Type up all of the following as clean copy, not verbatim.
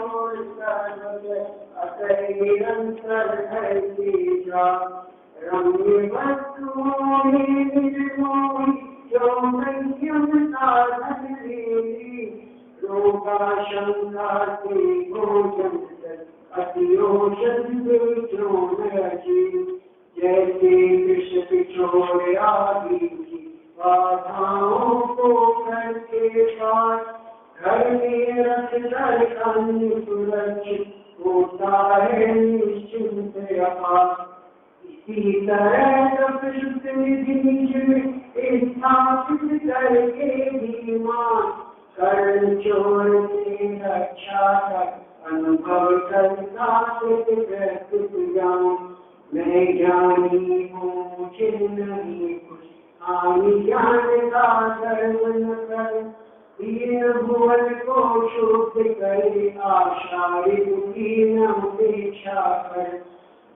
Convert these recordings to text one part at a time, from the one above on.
और सर्वत्र अतः निरंतर है तेजा। रम्य वस्तुओं में निर्मोही जो संयम साधन देती। रोगा शंका से भोजन अतिऔषध जो नची। जैसे विष पिछोड़े आदि की बाधाओं को करके पार। घर में रख कर अन्य सुरक्षित होता है निश्चिंत अपार। इसी तरह शुद्ध निधि में स्थापित करके धीमान। कर्ण चोर से रक्षा कर अनुभव करता प्रस्तुत ज्ञान। मैं ज्ञानी हूँ मुझे नहीं कुछ हानि ज्ञान का धर्म न कर। दीन भुवन को शुद्ध करे आशा दीन उपेक्षा कर।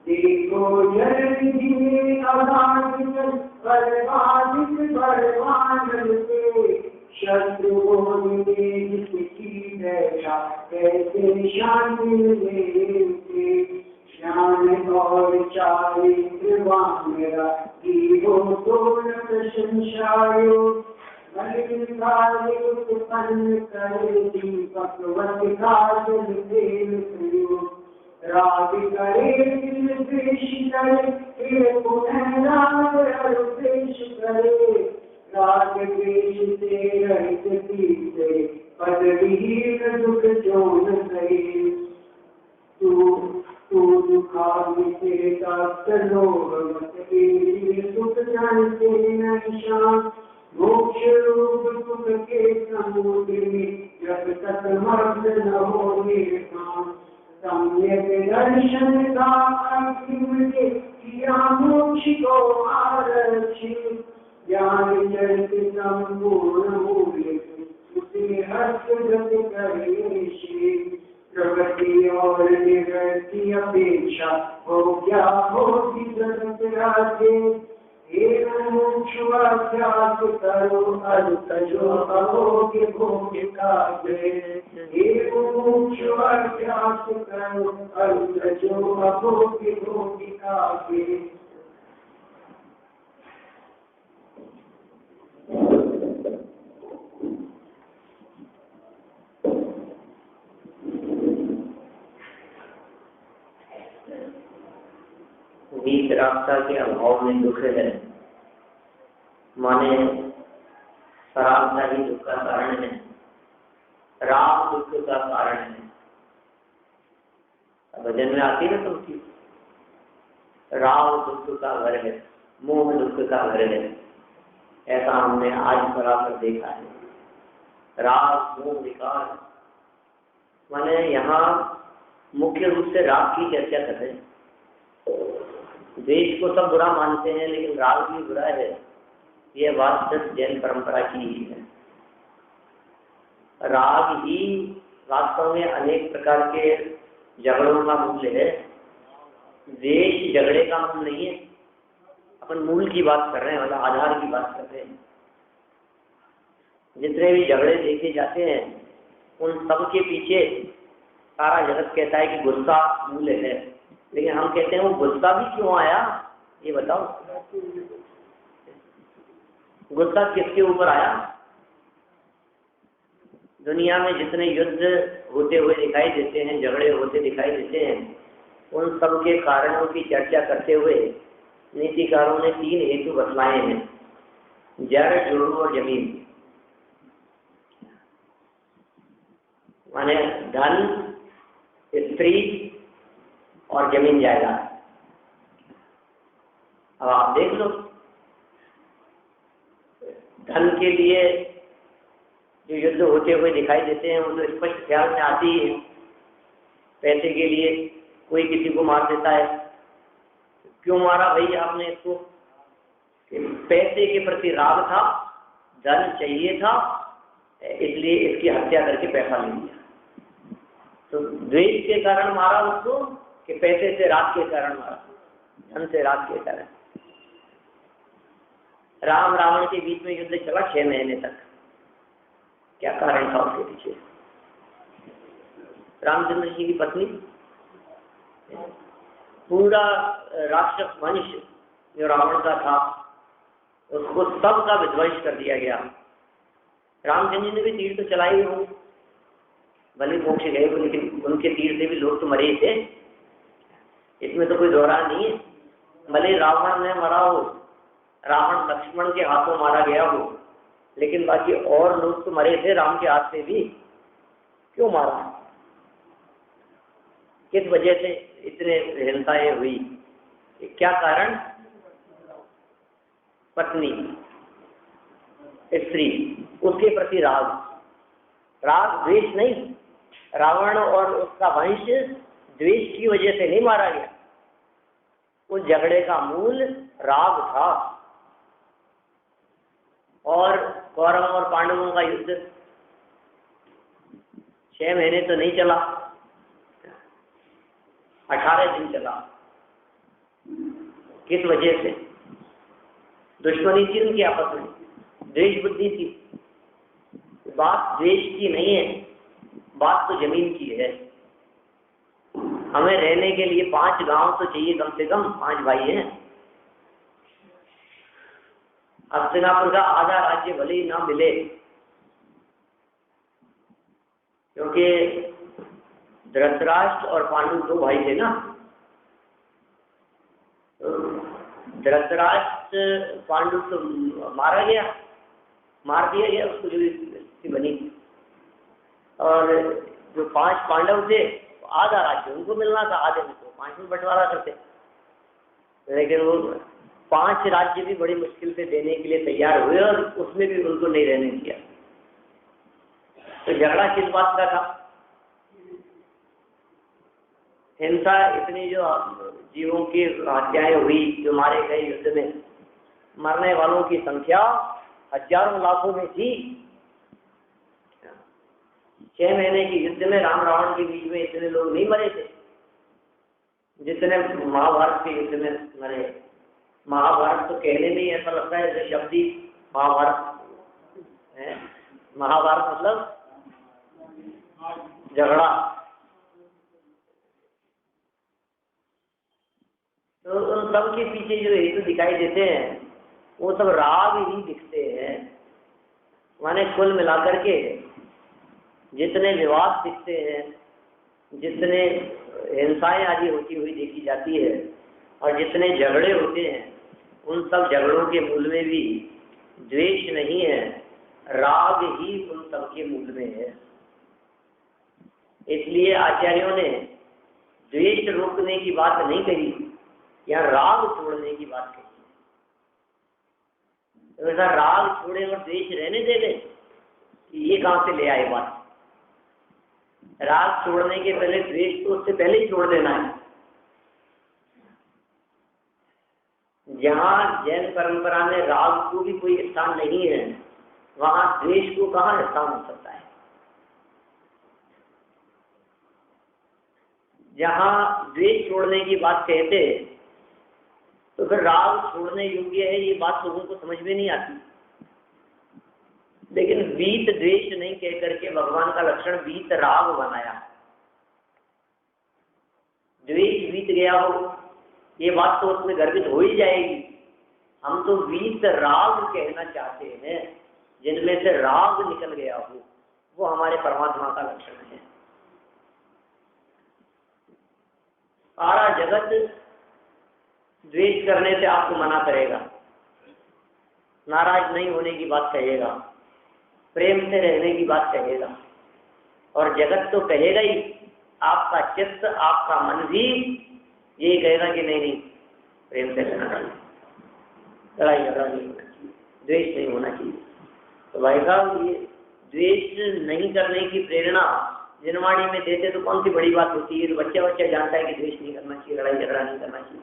देखो जल्दी में अबाधित बर्बादित बर्बादन से। शत्रु को मिले जिसकी दया कैसे शांति मिले। ज्ञान और चारित्रवान मेरा जीवो पूर्ण प्रशंसायो। उत्पन्न करे दीपक वत्काजल प्रेम प्रयोग। राग करे दिल द्वेष करे पुनः राग अनुपेश करे। राग द्वेष से रहित पीते पद विहीन दुख जो न सहे। तू दुखाग्नि से तलोह मत के सुख जानते नहीं शान। मोक्ष रूप सुख के समुद्र में जब तक मग्न न हो निर्वाण। सम्यक दर्शन का अंतिम से किया मोक्ष को आरक्षित। ज्ञान चरित संपूर्ण मूल्य उसे हस्तगत करे शिव। प्रगति और निवृत्ति अपेक्षा हो क्या होगी जगत राजे। एवं मोक्षाभ्यास करो अरुत जो अभोग्य भोग्य काजे। एवं मोक्षाभ्यास करो अरुत जो अभोग्य भोग्य काजे। वीतरागता के अभाव में दुख है, माने शराबता ही दुख का कारण है। राग दुख का कारण है। भजन में आती है ना तुमकी, राग दुख का घर है, मोह दुख का घर है। ऐसा हमने आज बराबर देखा है। राग मोह विकार, माने यहाँ मुख्य रूप से राग की चर्चा कर रहे हैं। द्वेष को सब बुरा मानते हैं, लेकिन राग भी बुरा है। यह बात सिर्फ जैन परंपरा की ही है। राग ही वास्तव में अनेक प्रकार के झगड़ों का मूल है। द्वेष झगड़े का मूल नहीं है। अपन मूल की बात कर रहे हैं, मतलब आधार की बात कर रहे हैं। जितने भी झगड़े देखे जाते हैं उन सब के पीछे सारा जगत कहता है कि गुस्सा मूल है, लेकिन हम कहते हैं वो गुस्सा भी क्यों आया ये बताओ। गुस्सा किसके ऊपर आया? दुनिया में जितने युद्ध होते हुए दिखाई देते हैं, झगड़े होते दिखाई देते हैं, उन सब के कारणों की चर्चा करते हुए नीतिकारों ने 3 हेतु बतलाए हैं: जड़, जुड़ू और जमीन। माने धन, स्त्री और जमीन जायदाद। अब आप देख लो, धन के लिए जो युद्ध होते हुए दिखाई देते हैं वो तो स्पष्ट ख्याल में आती है। पैसे के लिए कोई किसी को मार देता है। क्यों मारा भाई आपने इसको? पैसे के प्रति राग था, धन चाहिए था, इसलिए इसकी हत्या करके पैसा ले लिया। तो द्वेष के कारण मारा उसको कि पैसे से राग के कारण मारा? धन से राग के कारण। राम रावण के बीच में युद्ध चला 6 महीने तक। क्या कारण था उसके पीछे? रामचंद्र जी की पत्नी। पूरा राक्षस वंश जो रावण का था उसको सबका विध्वंस कर दिया गया। रामचंद्र जी ने भी तीर तो चलाई हो, भले मोक्ष गए हो, लेकिन उनके तीर से भी लोग तो मरे थे, इसमें तो कोई दोहरा नहीं है। भले रावण ने मरा हो, रावण लक्ष्मण के हाथों मारा गया हो, लेकिन बाकी और लोग तो मरे थे राम के हाथ से भी। क्यों मारा, किस वजह से इतने हिंसाएं हुई, क्या कारण? पत्नी, स्त्री, उसके प्रति राग, राग द्वेष नहीं। रावण और उसका वंश द्वेष की वजह से नहीं मारा गया, उस झगड़े का मूल राग था। और कौरवों और पांडवों का युद्ध 6 महीने तो नहीं चला, 18 दिन चला। किस वजह से? दुश्मनी थी उनकी आपस में, द्वेष बुद्धि थी। बात द्वेष की नहीं है, बात तो जमीन की है। हमें रहने के लिए 5 गांव तो चाहिए कम से कम, 5 भाई हैं। हस्तिनापुर का आधा राज्य भले ही ना मिले, क्योंकि धृतराष्ट्र और पांडु 2 भाई थे ना। धृतराष्ट्र पांडु तो मारा गया, मार दिया गया उसको, जो बनी। और जो 5 पांडव थे, आधा राज्य उनको मिलना था, आधे में तो 5 में बंटवारा करते। लेकिन वो 5 राज्य भी बड़ी मुश्किल से देने के लिए तैयार हुए, और उसमें भी उनको नहीं रहने दिया। तो झगड़ा किस बात का था? हिंसा इतनी, जो जीवों की हत्याएं हुई, जो मारे गए युद्ध में, मरने वालों की संख्या हजारों लाखों में थी। 6 महीने के युद्ध में राम रावण के बीच में इतने लोग नहीं मरे थे जितने महाभारत के युद्ध में मरे। महाभारत तो कहने में ही ऐसा लगता है जैसे शब्द ही महाभारत है। महाभारत मतलब झगड़ा। तो उन सब के पीछे जो हेतु दिखाई देते हैं वो सब राग ही दिखते हैं। माने कुल मिलाकर के जितने विवाद दिखते हैं, जितने हिंसाएं आदि होती हुई देखी जाती है, और जितने झगड़े होते हैं, उन सब झगड़ों के मूल में भी द्वेष नहीं है, राग ही उन सब के मूल में है। इसलिए आचार्यों ने द्वेष रोकने की बात नहीं कही, यहाँ राग छोड़ने की बात कही। तो ऐसा राग छोड़े और द्वेष रहने दे दे, ये कहाँ से ले आए बात? राग छोड़ने के पहले द्वेष तो उससे पहले ही छोड़ देना है। जहाँ जैन परंपरा में राग को भी कोई स्थान नहीं है, वहां द्वेष को कहाँ स्थान हो सकता है? जहाँ द्वेष छोड़ने की बात कहते तो फिर राग छोड़ने योग्य है, ये बात लोगों को समझ में नहीं आती। लेकिन वीत द्वेष नहीं कह करके भगवान का लक्षण वीत राग बनाया। द्वेष बीत गया हो, ये बात तो उसमें गर्भित हो ही जाएगी। हम तो वीत राग कहना चाहते हैं, जिनमें से राग निकल गया हो, वो हमारे परमात्मा का लक्षण है। सारा जगत द्वेष करने से आपको मना करेगा, नाराज नहीं होने की बात कहेगा, प्रेम से रहने की बात कहेगा, और जगत तो कहेगा ही, आपका चित्त, आपका मन भी यही कहेगा कि नहीं नहीं, प्रेम से रहना चाहिए, लड़ाई झगड़ा नहीं होना चाहिए, द्वेष नहीं होना चाहिए। तो भाई साहब, ये द्वेष नहीं करने की प्रेरणा जिनवाणी में देते तो कौन सी बड़ी बात होती है? तो बच्चा जानता है कि द्वेष नहीं करना चाहिए, लड़ाई झगड़ा नहीं करना चाहिए,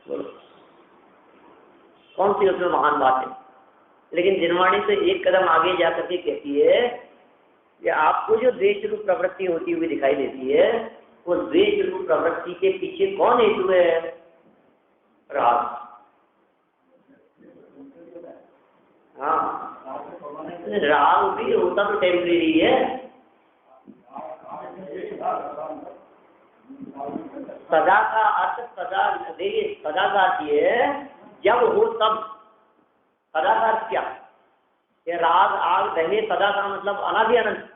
बोलो कौन सी उसमें महान बात है? लेकिन जिनवाणी तो एक कदम आगे जाकर के कहती है कि आपको जो द्वेष रूप प्रवृत्ति होती हुई दिखाई देती है, वो द्वेष रूप प्रवृत्ति के पीछे कौन हेतु है? राग। हाँ, राग भी होता तो टेम्परेरी है। सदा का अर्थ सदा, देखिए सदा का अर्थ ये है जब हो तब। सदा का अर्थ क्या? ये राग आग दहे, सदा का मतलब अनादि अनंत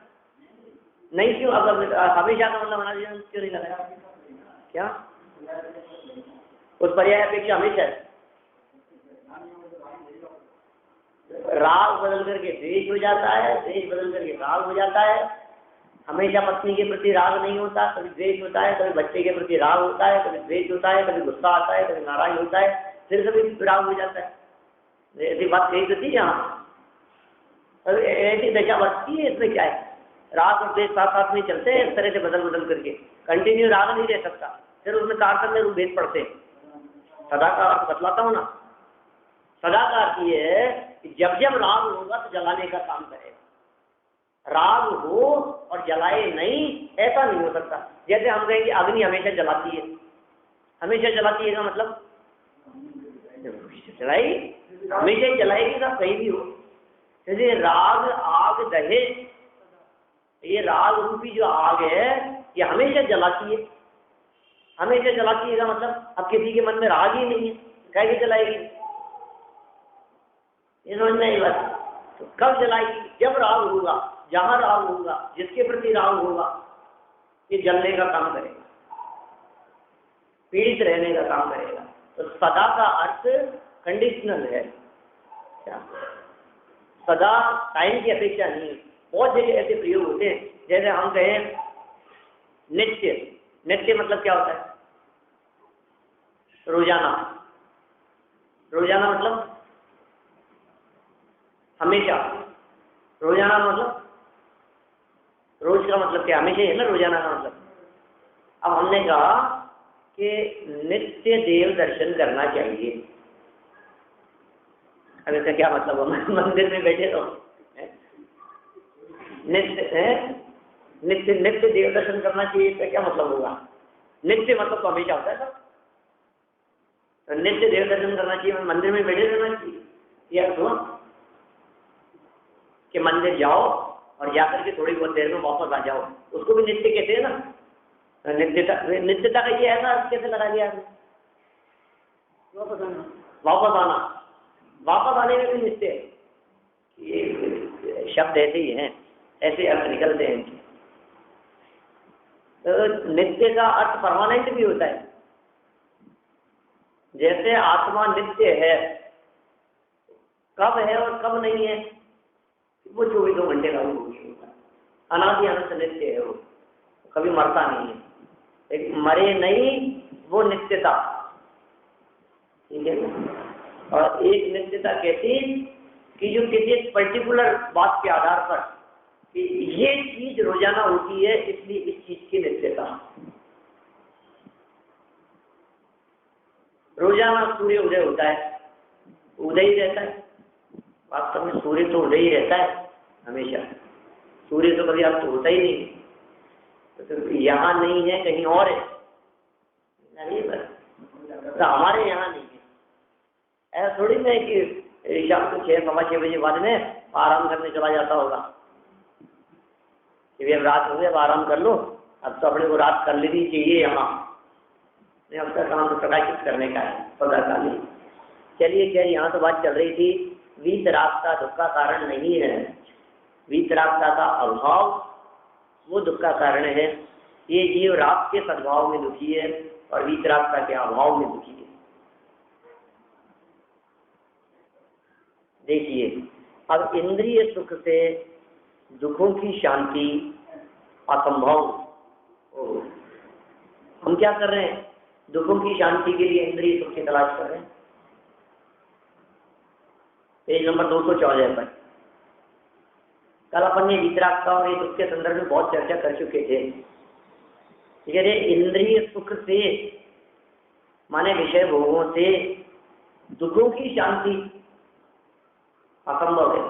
नहीं। क्यों? अगर हमेशा का मतलब अनादि अनंत क्यों नहीं लगाया? क्या उस पर्याय अपेक्षा हमेशा है? राग बदल करके द्वेष हो जाता है, द्वेष बदल करके राग हो जाता है। हमेशा पत्नी के प्रति राग नहीं होता, कभी द्वेष होता है, कभी बच्चे के प्रति राग होता है, कभी द्वेष होता है, कभी गुस्सा आता है, कभी नाराज होता है, फिर कभी राग हो जाता है। ऐसी बात कही तो थी यहाँ, ऐसी दशा बचती है। इसमें क्या है? राग और द्वेष साथ साथ में चलते हैं इस तरह से बदल बदल करके। कंटिन्यू राग नहीं रह सकता, फिर उसमें कारतम्य रूप भेद पड़ते हैं। सदा का अर्थ बतलाता हूँ ना। सदा का अर्थ ये है कि जब जब राग होगा तो जलाने का काम करेगा। राग हो और जलाए नहीं, ऐसा नहीं हो सकता। जैसे हम कहेंगे अग्नि हमेशा जलाती है, हमेशा जलाती है का मतलब जलाएगी, हमेशा ही जलाएगी ना, कहीं भी हो। जैसे राग आग दहे, ये राग रूपी जो आग है ये हमेशा जलाती है। हमेशा जलाती है का मतलब अब किसी के मन में राग ही नहीं है, कैसे जलाएगी? ये समझ में आई बात? तो कब जलाएगी? जब राग होगा, जहां राग होगा, जिसके प्रति राग होगा, ये जलने का काम करेगा, पीड़ित रहने का काम करेगा। तो सदा का अर्थ कंडीशनल है। क्या? सदा टाइम की अपेक्षा नहीं। बहुत जगह ऐसे प्रयोग होते हैं, जैसे हम कहें नित्य। नित्य मतलब क्या होता है? रोजाना। रोजाना मतलब हमेशा। रोजाना मतलब रोज का मतलब क्या? हमेशा है ना रोजाना का मतलब। अब हमने कहा कि नित्य देव दर्शन करना चाहिए। अब इसका क्या मतलब हो? मंदिर में बैठे तो नित्य है, नित्य नित्य देव दर्शन करना चाहिए, इसका क्या मतलब होगा? नित्य मतलब तो हमेशा होता है सर। तो नित्य देव दर्शन करना चाहिए, मंदिर में बैठे रहना चाहिए। यह सुनो कि मंदिर जाओ और जाकर के थोड़ी बहुत देर में वापस आ जाओ, उसको भी नित्य कहते हैं ना। नित्यता का ये है ना, कैसे लगा दिया आपने? वापस आना। वापस आने में भी नित्य है। ये शब्द ऐसे ही हैं, ऐसे अर्थ निकलते हैं इनके। तो नित्य का अर्थ परमानेंट भी होता है। जैसे आत्मा नित्य है, कब है और कब नहीं है वो 24 घंटे का होता है। अनादि अनंत नित्य है वो, कभी मरता नहीं है। एक मरे नहीं वो नित्यता, ठीक है। और एक नित्यता कहती कि जो किसी पर्टिकुलर बात के आधार पर कि ये चीज रोजाना होती है, इसलिए इस चीज की नित्यता। रोजाना सूर्य उदय होता है, उदय ही रहता है। वास्तव में सूर्य तो उदय ही रहता है हमेशा। सूर्य तो कभी अब तो होता ही नहीं, तो यहाँ नहीं है, कहीं और है। नहीं बस तो हमारे यहाँ नहीं है। ऐसा थोड़ी ना कि शाम को 6 सवा 6 बजे बाद में आराम करने चला जाता होगा कि अब रात हो गई, अब आराम कर लो, अब तो अपने को रात कर लेनी चाहिए। यहाँ अब तक काम तो प्रकाशित करने का है, पता का नहीं। चलिए खैर, यहाँ तो बात चल रही थी वीतरागता दुख का कारण नहीं है। वीतरागता का अभाव वो दुख का कारण है। ये जीव राग के सद्भाव में दुखी है और वीतरागता के अभाव में दुखी है। देखिए, अब इंद्रिय सुख से दुखों की शांति असंभव। हम क्या कर रहे हैं? दुखों की शांति के लिए इंद्रिय सुख की तलाश कर रहे हैं। पेज नंबर 214 पर कल अपन ने वीतरागता और दुख के संदर्भ में बहुत चर्चा कर चुके थे। ठीक है, इंद्रिय सुख से माने विषय भोगों से दुखों की शांति असंभव है।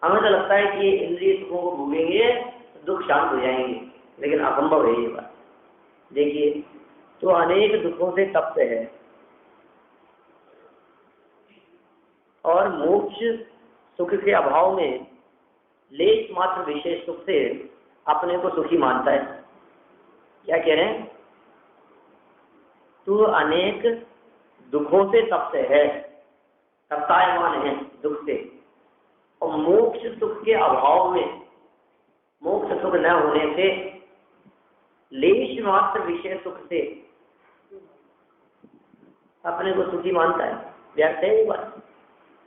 हमें तो लगता है कि ये इंद्रिय सुखों को भोगेंगे तो दुख शांत हो जाएंगे, लेकिन असंभव है ये बात। देखिए, तो अनेक दुखों से तप्त है और मोक्ष सुख के अभाव में लेश मात्र विशेष सुख से अपने को सुखी मानता है। क्या कह रहे हैं? तू अनेक दुखों से तप्त है, तप्तायमान है दुख से, और मोक्ष सुख के अभाव में, मोक्ष सुख न होने से, लेश मात्र विषय सुख से अपने को सुखी मानता है। व्यर्थ है ये बात।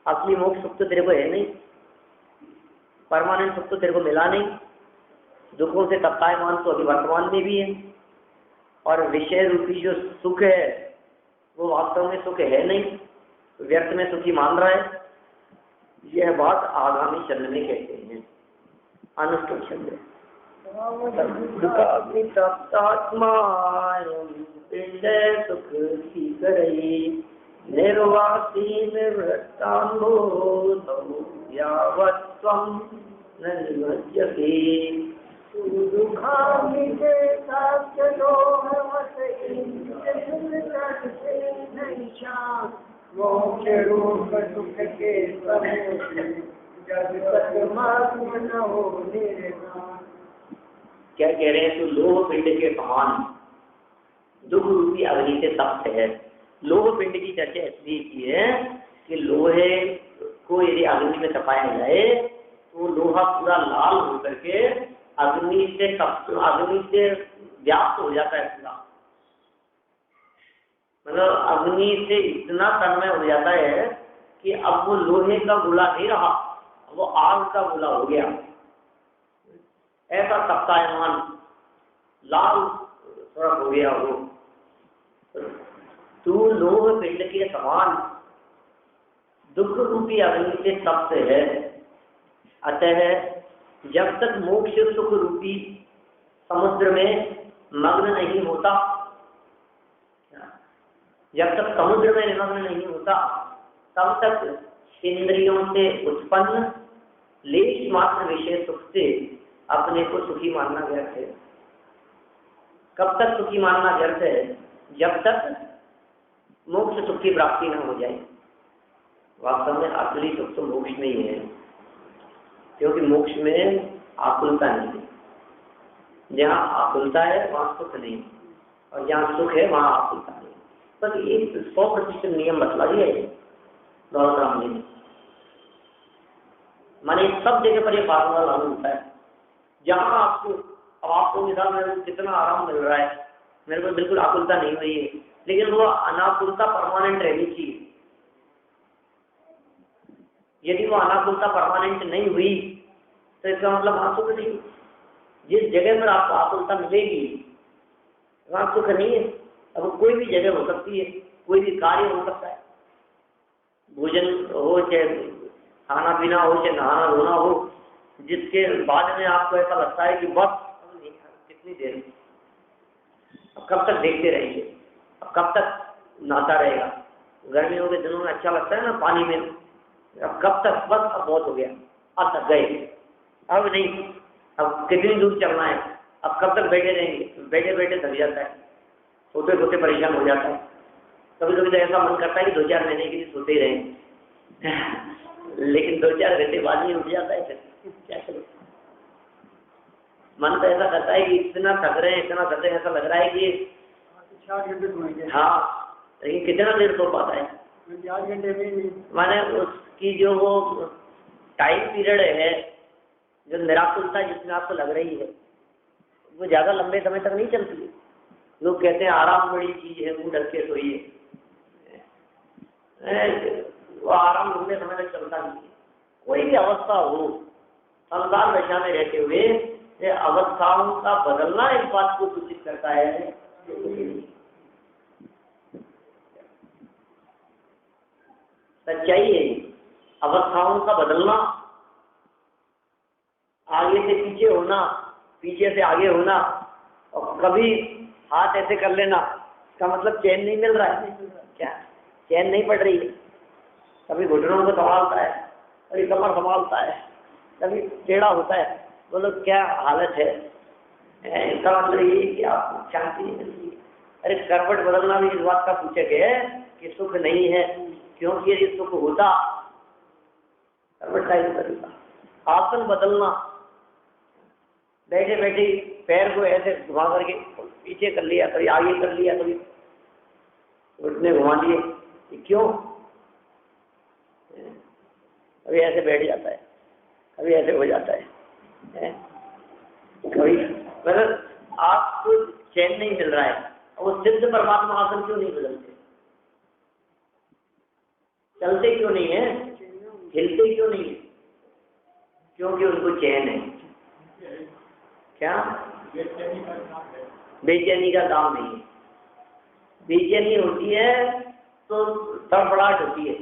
असली मोक्ष सुख तो तेरे को है नहीं, परमानेंट सुख तो तेरे को मिला नहीं। दुखों से तप्तायमान तो अभी वर्तमान में भी है, और विषय रूपी जो सुख है वो वास्तव में सुख है नहीं, व्यर्थ में सुखी मान रहा है। यह बात आगामी छंद में कहते हैं। अनुष्ठुप छंद सुख की करई निर्वासी निवृत्तांभो यावत्त्वं न निमज्जति दुखामिते साक्षलो मोक्ष रूप सुख के जब तक मार्ग न हो निर्वाण। क्या कह रहे हैं? तो लोह पिंड के समान दुख रूपी अग्नि से तप्त है। लोह पिंड की चर्चा इसलिए की है कि लोहे को यदि अग्नि में तपाया जाए तो लोहा पूरा लाल होकर के अग्नि से व्याप्त हो जाता है पूरा, मतलब अग्नि से इतना तन्मय हो जाता है कि अब वो लोहे का गोला नहीं रहा, वो आग का गोला हो गया। ऐसा तप्तायमान लाल स्वरूप हो गया वो। तू लोह पिंड के समान दुख रूपी अग्नि से तप्त है। अतः जब तक मोक्ष सुख रूपी समुद्र में मग्न नहीं होता, जब तक समुद्र में निमग्न नहीं होता, तब तक इंद्रियों से उत्पन्न लेश मात्र विषय सुख से अपने को सुखी मानना व्यर्थ है। कब तक सुखी मानना व्यर्थ है? जब तक मोक्ष सुख की प्राप्ति न हो जाए। वास्तव में असली सुख तो मोक्ष में ही है, क्योंकि मोक्ष में आकुलता नहीं है। जहाँ आकुलता है वहाँ सुख नहीं, और जहाँ सुख है वहाँ आकुलता नहीं। बस एक 100% नियम बतला दिया है दौलतराम जी ने। माने सब जगह पर ये फार्मूला लागू होता है। जहाँ आपको, अब आपको मिसाल मेरे को कितना आराम मिल रहा है, मेरे को बिल्कुल आकुलता नहीं हुई है, लेकिन वो अनाकुलता परमानेंट रहनी चाहिए। यदि वो अनाकुलता परमानेंट नहीं हुई तो इसका मतलब वहां सुख नहीं। जिस जगह पर आपको आकुलता मिलेगी वहां सुख नहीं है। अब कोई भी जगह हो सकती है, कोई भी कार्य हो सकता है, भोजन हो चाहे खाना पीना हो चाहे नहाना धोना हो, जिसके बाद में आपको ऐसा लगता है कि बस कितनी देर, अब कब तक देखते रहेंगे, अब कब तक नहाता रहेगा। गर्मियों के दिनों में अच्छा लगता है ना पानी में, अब कब तक, बस अब बहुत हो गया, अब तक गए, अब नहीं, अब कितनी दूर चलना है, अब कब तक बैठे रहेंगे। बैठे बैठे थक जाता है, सोते सोते परेशान हो जाता है। कभी कभी तो ऐसा मन करता है कि 2-4 महीने के लिए सोते ही रहें लेकिन 2-4 घंटे बाद ही उठ जाता है, फिर क्या करें। मन तो ऐसा करता है कि इतना थक रहे हैं, इतना थक रहे हैं, ऐसा लग रहा है कि 4 घंटे सोएंगे। हाँ, लेकिन कितना देर सो पाता है? 4 घंटे में। माने उसकी जो वो टाइम पीरियड है, जो निराकुलता जिसमें आपको लग रही है, वो ज्यादा लंबे समय तक नहीं चलती है। लोग कहते हैं आराम बड़ी चीज है, मुंह ढक के सोइए, वो आराम लंबे समय तक चलता नहीं है। कोई भी अवस्था हो, संसार दशा में रहते हुए ये अवस्थाओं का बदलना इस बात को सूचित करता है। सच्चाई है, अवस्थाओं का बदलना, आगे से पीछे होना, पीछे से आगे होना, और कभी हाथ ऐसे कर लेना, इसका मतलब चैन नहीं मिल रहा है, क्या चैन नहीं पड़ रही है। कभी घुटनों को संभालता है, कभी कमर संभालता है, कभी टेढ़ा होता है, बोलो क्या हालत है। इसका मतलब ये कि आपको शांति नहीं मिल रही है। अरे करवट बदलना भी इस बात का सूचक है कि सुख नहीं है, क्योंकि यदि सुख होता करवट का ही बदलता। आसन बदलना, बैठे बैठे पैर को ऐसे घुमा करके पीछे कर लिया, कभी आगे कर लिया, कभी घुटने घुमा लिए। ये क्यों? कभी ऐसे बैठ जाता है, कभी ऐसे हो जाता है, कभी मतलब आपको चैन नहीं मिल रहा है। वो सिद्ध परमात्मा आसन क्यों नहीं बदलते? चलते क्यों नहीं है? हिलते क्यों नहीं है? क्योंकि उनको चैन है। क्या? बेचैनी का काम नहीं है। बेचैनी होती है तो तड़फड़ाहट होती है,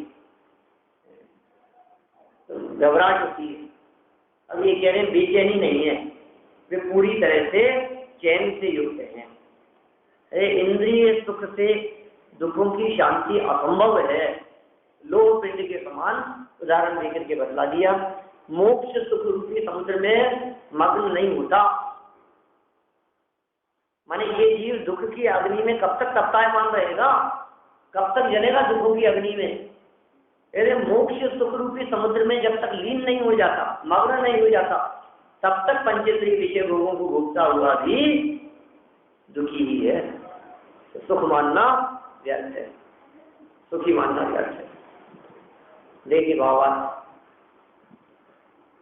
तो घबराहट होती है। अब ये कह रहे हैं बेचैनी नहीं है, वे पूरी तरह से चैन से युक्त हैं। इंद्रिय सुख से दुखों की शांति असंभव है। लोह पिंड के समान उदाहरण देकर के बतला दिया। मोक्ष सुख रूपी समुद्र में मग्न नहीं होता। माने ये जीव दुख की अग्नि में कब तक तप्तायमान रहेगा? कब तक जलेगा दुखों की अग्नि में? अरे मोक्ष सुख रूपी समुद्र में जब तक लीन नहीं हो जाता, मग्न नहीं हो जाता, तब तक पंचेंद्रिय विषय भोगों को भोगता हुआ भी दुखी ही है। तो सुख मानना व्यर्थ है, सुखी मानना व्यर्थ है। देखिए बाबा,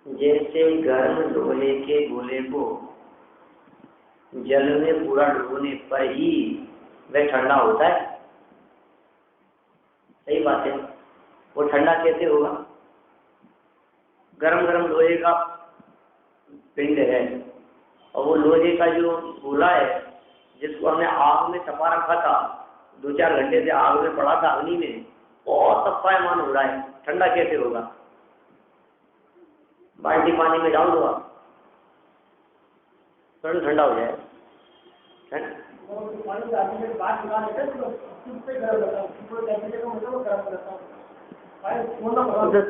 जैसे गर्म लोहे के गोले को जल में पूरा डुबोने पर ही वह ठंडा होता है। सही बात है। वो ठंडा कैसे होगा? गरम गरम लोहे का पिंड है और वो लोहे का जो गोला है जिसको हमने आग में तपा रखा था, 2-4 घंटे से आग में पड़ा था अग्नि में, बहुत तप्पायमान हो रहा है, ठंडा कैसे होगा? बाल्टी पानी में डाल दो आप, तुरंत ठंडा हो जाए।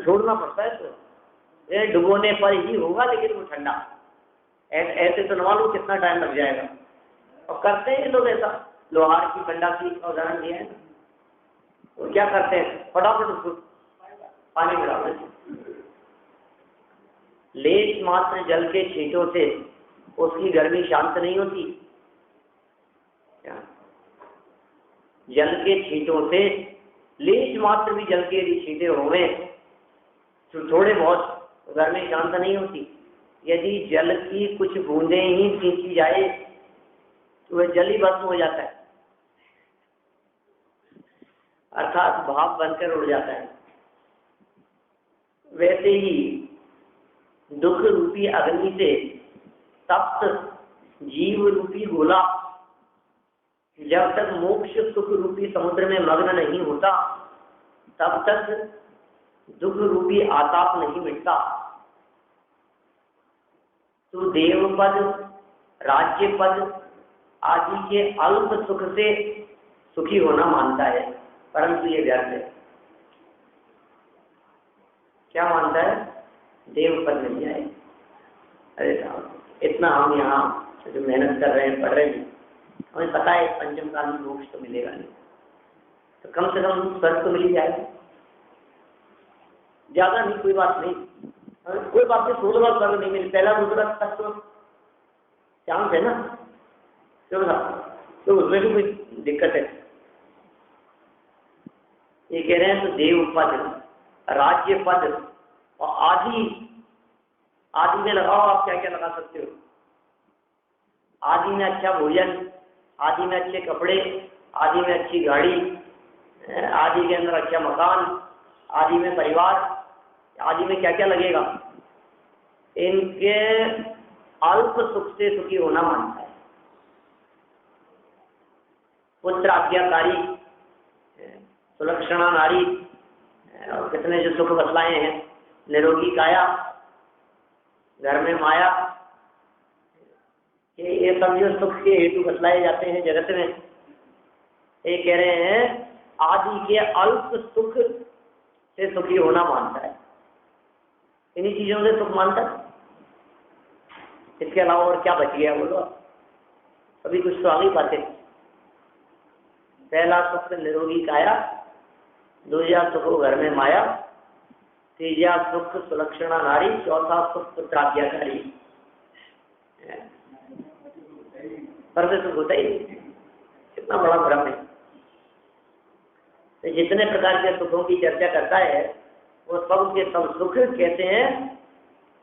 छोड़ना पड़ता है, तो ये डुबोने पर ही होगा, लेकिन वो ठंडा। ऐसे तो न मालूम कितना टाइम लग जाएगा। और करते हैं लोग ऐसा, लोहार की कंडा की उदाहरण दिया है ना, वो क्या करते हैं, फटाफट उसको पानी में डाल देते। लेश मात्र जल के छींटों से उसकी गर्मी शांत नहीं होती। क्या? जल के छींटों से, लेश मात्र भी जल के यदि छींटे होंगे तो थोड़े बहुत गर्मी शांत नहीं होती। यदि जल की कुछ बूंदें ही खींची जाए तो वह जल ही भस्म हो जाता है, अर्थात भाप बनकर उड़ जाता है। वैसे ही दुख रूपी अग्नि से तप्त जीव रूपी गोला जब तक मोक्ष सुख रूपी समुद्र में मग्न नहीं होता, तब तक दुख रूपी आताप नहीं मिटता। तो देवपद, राज्य पद आदि के अल्प सुख से सुखी होना मानता है, परंतु ये व्यर्थ है। क्या मानता है? देवपद मिल जाए। अरे साहब, इतना हम यहाँ जो मेहनत कर रहे हैं, पढ़ रहे हैं, हमें पता है पंचम काल में मोक्ष तो मिलेगा नहीं, तो कम से कम स्वर्ग तो मिल ही जाएगा। ज्यादा नहीं, कोई बात नहीं, कोई बात नहीं, 16 स्वर्ग नहीं मिले, पहला दूसरा तक तो चांस है ना, तो उसमें भी कोई दिक्कत है। ये कह रहे हैं तो देव पद, राज्य पद और आदि में लगाओ, आप क्या क्या लगा सकते हो। आदि में अच्छा भोजन, आदि में अच्छे कपड़े, आदि में अच्छी गाड़ी, आदि के अंदर अच्छा मकान, आदि में परिवार, आदि में क्या क्या लगेगा। इनके अल्प सुख से सुखी होना मानता है। पुत्र आज्ञाकारी, सुलक्षणा नारी, और कितने जो सुख बतलाए हैं, निरोगी काया, घर में माया, ये सब जो सुख के हेतु बतलाए जाते हैं जगत में, ये कह रहे हैं आदि के अल्प सुख से सुखी होना मानता है। इन्हीं चीजों से सुख मानता है। इसके अलावा और क्या बच गया बोलो? अभी कुछ तो आगे बातें। पहला सुख निरोगी काया, दूसरा सुख घर में माया, तीसरा सुख सुलक्षणा नारी, चौथा सुख पुत्राज्ञाकारी। पर से सुख होता ही नहीं। कितना बड़ा भ्रम है। तो जितने प्रकार के सुखों की चर्चा करता है वो सब के सब सुख कहते हैं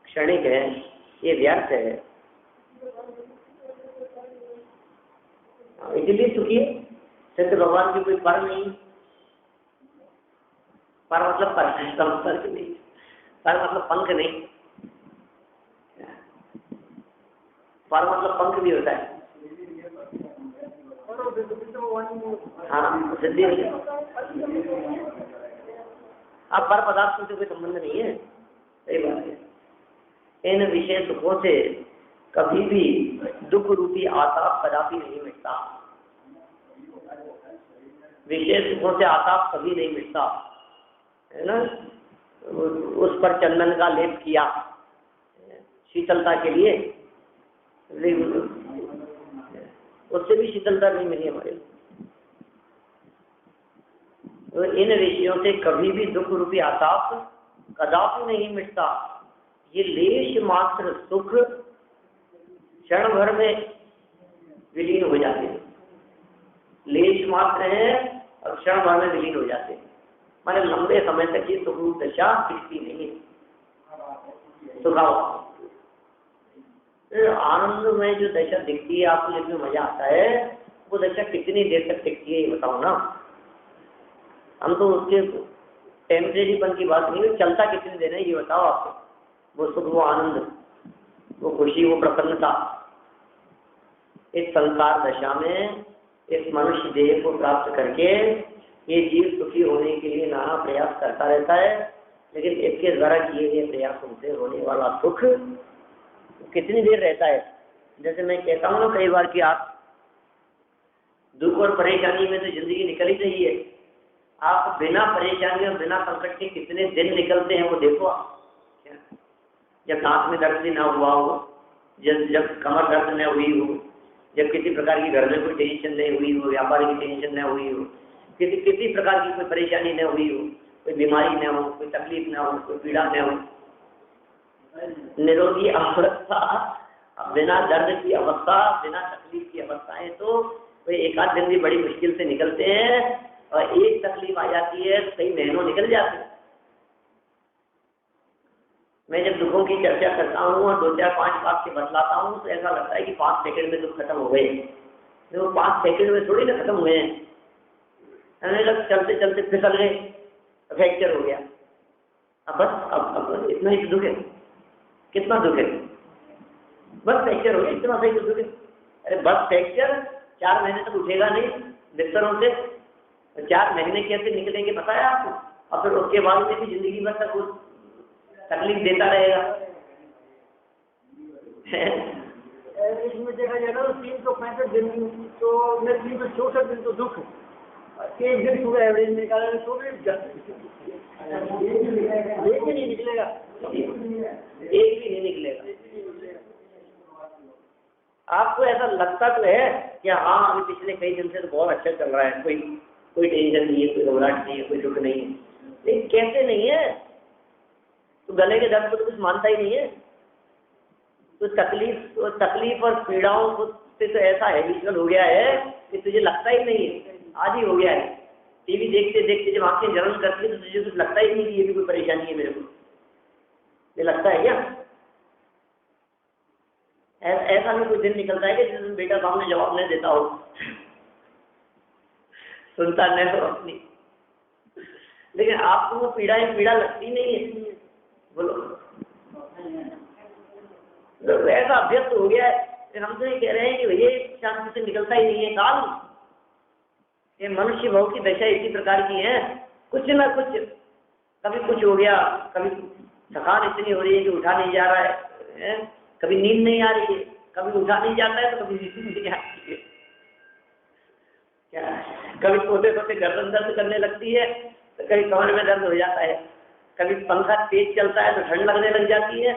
क्षणिक है, ये व्यर्थ है। इसलिए सुखी सत्य भगवान की कोई पर नहीं। पर मतलब पर नहीं, पर मतलब पंख नहीं, पर मतलब पंख भी होता है। हाँ सिद्धि नहीं, आप पर पदार्थों से कोई संबंध नहीं है। सही बात है। इन विषय सुखों से कभी भी दुख रूपी आताप कदापि नहीं मिटता। विषय सुखों से आताप कभी नहीं मिटता, है ना। उस पर चंदन का लेप किया शीतलता के लिए, उससे भी शीतलता नहीं मिली हमारे। तो इन विषयों से कभी भी दुख रूपी आताप कदापि नहीं मिटता। ये लेश मात्र सुख क्षण भर में विलीन हो जाते हैं। लेश मात्र है और क्षण भर में विलीन हो जाते हैं। माने लंबे समय तक ये सुख रूप दशा दिखती नहीं है। सुखाव आनंद में जो दशा दिखती है आपको, जिसमें मजा आता है, वो दशा कितनी देर तक दिखती है ये बताओ ना। हम तो उसके टेम्परेरीपन की बात नहीं, चलता कितनी देर है ये बताओ आपको। वो सुख, वो आनंद, वो खुशी, वो प्रसन्नता इस संसार दशा में इस मनुष्य देह को प्राप्त करके ये जीव सुखी होने के लिए नाना प्रयास करता रहता है। लेकिन इसके द्वारा किए गए प्रयासों से होने वाला सुख कितनी देर रहता है। जैसे मैं कहता हूँ ना कई बार कि आप दुख और परेशानी में तो जिंदगी निकल ही रही है। आप बिना परेशानी और बिना संकट के कितने दिन निकलते हैं वो देखो आप। जब दांत में दर्द ना हुआ हो, जब कमर दर्द न हुई हो, जब किसी प्रकार की घर में कोई टेंशन नहीं हुई हो, व्यापार की टेंशन न हुई हो, किसी प्रकार की कोई परेशानी न हुई हो, कोई बीमारी न हो, कोई तकलीफ न हो, कोई पीड़ा न हो, निरोगी अवस्था, बिना दर्द की अवस्था, बिना तकलीफ की अवस्थाएं तो कोई एक आध दिन भी बड़ी मुश्किल से निकलते हैं। और एक तकलीफ आ जाती है तो कई महीनों निकल जाते हैं। मैं जब दुखों की चर्चा करता हूँ और 2 4 5 वाक्य बतलाता हूँ तो ऐसा लगता है कि 5 सेकंड में दुख खत्म हो गए। तो 5 सेकंड में थोड़ी ना खत्म हुए हैं। चलते चलते फिसल गए, फ्रैक्चर हो गया, अब बस अब इतना ही दुख है। कितना दुख है? बस फ्रैक्चर हो गया, इतना सही दुख है। अरे बस फ्रैक्चर 4 महीने तक उठेगा नहीं बिस्तरों से। 4 महीने कैसे निकलेंगे पता है आपको? और फिर उसके बाद में भी जिंदगी भर तक तकलीफ देता रहेगा। इसमें देखा जाएगा तो 365 दिन तो 364 दिन तो दुख, एक दिन सुबह एवरेज निकाला तो भी एक ही नहीं निकलेगा, एक भी नहीं निकलेगा। आपको ऐसा लगता तो है कि हाँ अभी पिछले कई दिन से तो बहुत अच्छा चल रहा है, कोई टेंशन नहीं है, कोई घबराहट नहीं है, कोई दुख नहीं है। लेकिन कैसे नहीं है? तो गले के दर्द को तो कुछ मानता ही नहीं है। तो तकलीफ और पीड़ाओं से तो ऐसा हैबिचुअल हो गया है कि तुझे लगता ही नहीं है, आदी हो गया है। टीवी देखते देखते जब आंखें जलन करती है तो तुझे कुछ लगता ही नहीं कि ये भी कोई परेशानी है मेरे को। ये लगता है क्या? ऐसा भी कोई दिन निकलता है कि जिस दिन बेटा सामने जवाब नहीं देता हो, सुनता नहीं हो अपनी। लेकिन आपको वो पीड़ा लगती नहीं है, बोलो। तो ऐसा अभ्यस्त हो गया है। हम तो ये कह रहे हैं कि भैया शांति से निकलता ही नहीं है काल। ये मनुष्य भाव की दशा इसी प्रकार की है। कुछ ना कुछ, कभी कुछ हो गया, कभी थकान इतनी हो रही है कि उठा नहीं जा रहा है, कभी नींद नहीं आ रही है, कभी उठा नहीं जाता है तो कभी नींद नहीं आती है, क्या कभी सोते सोते गर्दन दर्द करने लगती है तो कभी कमर में दर्द हो जाता है, कभी पंखा तेज चलता है तो ठंड लगने लग जाती है,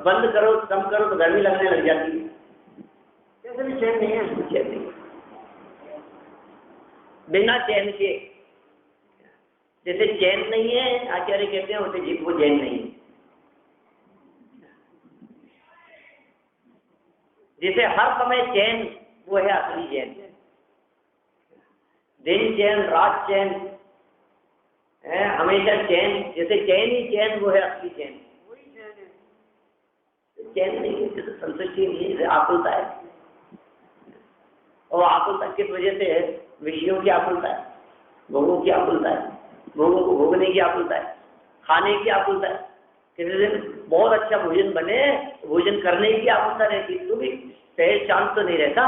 बंद करो कम करो तो गर्मी लगने लग जाती है। कैसे भी चैन नहीं है, चैन नहीं। बिना चैन के, जैसे चैन नहीं है आचार्य कहते हैं वैसे जीव को चैन नहीं है। जैसे हर समय चैन, वो है असली चैन। दिन चैन, रात चैन, हमेशा चैन, जैसे चैन ही चैन, वो है असली चैन। चैन नहीं है तो संतुष्टि नहीं है, आकुलता है। और आकुलता किस वजह से है? विषयों की आकुलता है, भोगों की आकुलता है, भोगों को भोगने की आकुलता है, खाने की आकुलता है। किसी दिन बहुत अच्छा भोजन बने, भोजन करने की आकुलता रहती है, तो भी सहज शांत तो नहीं रहता।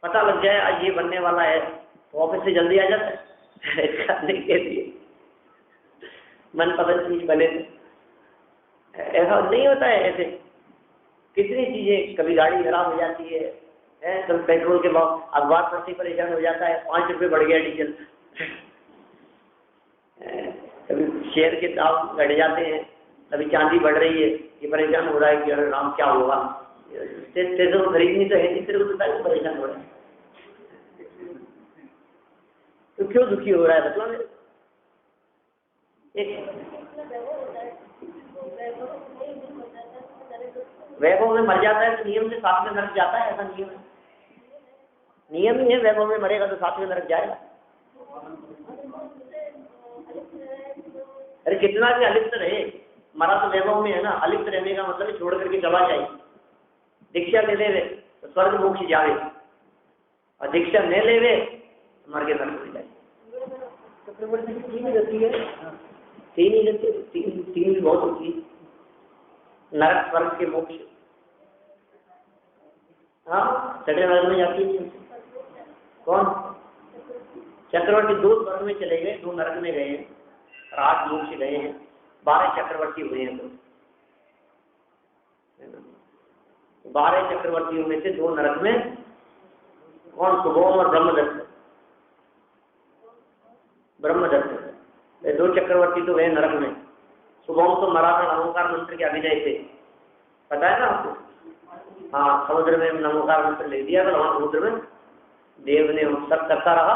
पता लग जाए आज ये बनने वाला है तो ऑफिस से जल्दी आ जाता है खाने के लिए, मनपसंद चीज बने। ऐसा नहीं होता है? ऐसे कितनी चीजें, कभी गाड़ी खराब हो जाती है, कभी पेट्रोल के भाव, अखबार पढ़ते परेशान हो जाता है, 5 रुपये बढ़ गया डीजल, कभी शेयर के दाम घट जाते हैं, कभी चांदी बढ़ रही है, ये परेशान हो रहा है कि अरे राम क्या होगा, तेरे को खरीदनी तो है नहीं, तेरे को तो परेशान हो रहा है, तो क्यों दुखी हो रहा है बतला मेरे? वैभव में मर जाता है तो नियम से साथ में नरक जाता है, ऐसा नियम है, नियम ही है। वैभव में मरेगा तो साथ में नरक जाएगा। अरे कितना भी अलिप्त रहे, मरा तो वैभव में है ना। अलिप्त रहने का मतलब छोड़ करके चला जाए। दीक्षा ले ले तो स्वर्ग मोक्ष जावे, और दीक्षा न ले वे मर के नरक हो जाए। चक्रवर्ती की 3 गति है, 3 ही गति, 3 भी बहुत होती है, नरक, स्वर्ग के मोक्ष। हाँ, छठे नरक में जाती है। कौन? चक्रवर्ती 2 स्वर्ग में चले गए, 2 नरक में गए हैं, 8 मोक्ष गए हैं, 12 चक्रवर्ती हुए हैं। तो 12 चक्रवर्तियों में से 2 नरक में, कौन? सुभोम और ब्रह्मदत्त। ब्रह्मदत्त 2 चक्रवर्ती तो गए नरक में। सुभोम तो मरा था नमोकार मंत्र के अभिनय से, पता है ना आपको? हाँ, समुद्र में नमोकार मंत्र ले दिया था, वहां समुद्र में देव ने सब करता रहा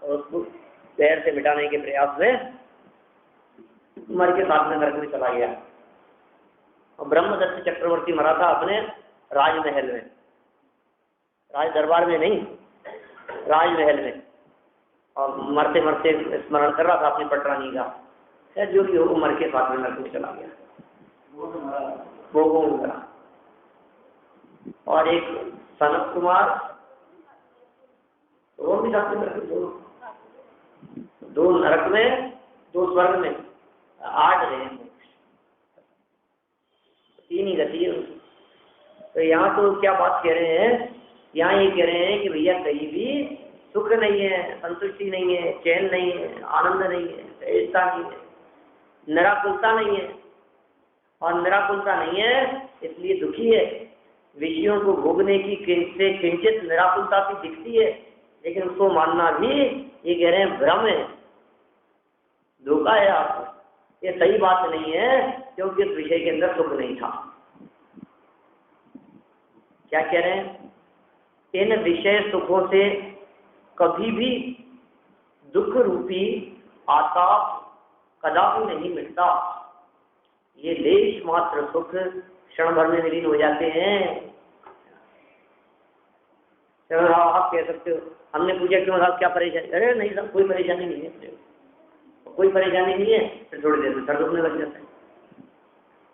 और उसको पैर से मिटाने के प्रयास में मर के साथ में नरक में चला गया। और ब्रह्मदत्त चक्रवर्ती मरा था अपने राजमहल में, राज दरबार में नहीं, राजमहल में, और मरते मरते स्मरण कर रहा था अपनी पटरानी का, शायद जो भी हो, मर के साथ में नरक में चला गया, वो मरा। और एक सनत कुमार, वो भी साथ में नरक, 2 नरक में, 2 स्वर्ग में, 8 रहे, 3 ही गति है। तो यहाँ तो क्या बात कह रहे हैं? यहाँ ये कह रहे हैं कि भैया कहीं भी सुख नहीं है, संतुष्टि नहीं है, चैन नहीं है, आनंद नहीं है, सहजता नहीं है, निराकुलता नहीं है। और निराकुलता नहीं है इसलिए दुखी है। विषयों को भोगने की किंचित निराकुलता भी दिखती है, लेकिन उसको मानना भी, ये कह रहे हैं, भ्रम है, धोखा है आपको। ये सही बात नहीं है, क्योंकि इस विषय के अंदर सुख नहीं था। क्या कह रहे हैं? इन विषय सुखों से कभी भी दुख रूपी आताप कदापि नहीं मिटता। ये लेश मात्र सुख क्षण भर में विलीन हो जाते हैं। आप कह सकते हो, हमने पूछा क्यों साहब क्या परेशानी? अरे नहीं साहब, कोई परेशानी नहीं है, कोई परेशानी नहीं है, फिर थोड़ी देर में सर दुखने लग जाता है।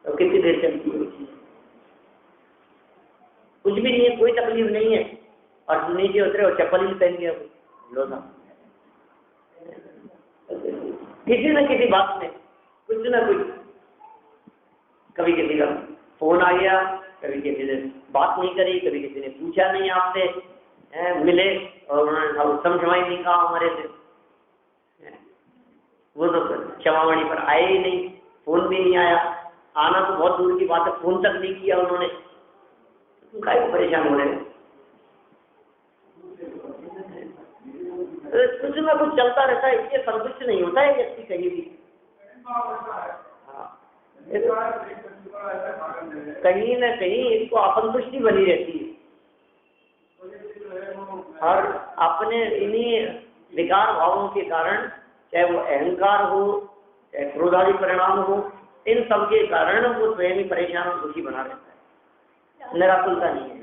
तो कितनी देर चलती है? कुछ भी नहीं है, कोई तकलीफ नहीं है, और नीचे उतरे और चप्पल ही पहन गया लो साहब। किसी न किसी बात में कुछ ना कुछ, कभी किसी का फोन आ गया, कभी किसी ने बात नहीं करी, कभी किसी ने पूछा नहीं आपसे, मिले और उन्होंने समझवाई नहीं कहा हमारे से, वो तो क्षमावाणी पर आए ही नहीं, फोन भी नहीं आया, आना तो बहुत दूर की बात है, फोन तक नहीं किया उन्होंने। तुम काहे परेशान हो रहे हैं? कुछ ना कुछ चलता रहता है, इससे संतुष्ट नहीं होता है व्यक्ति कहीं भी। कहीं न कहीं इसको असंतुष्टि बनी रहती है, और अपने इन्हीं विकार भावों के कारण, चाहे वो अहंकार हो, चाहे क्रोधादि परिणाम हो, इन सब के कारण वो स्वयं ही परेशान और दुखी बना रहता है। निराकुलता नहीं है।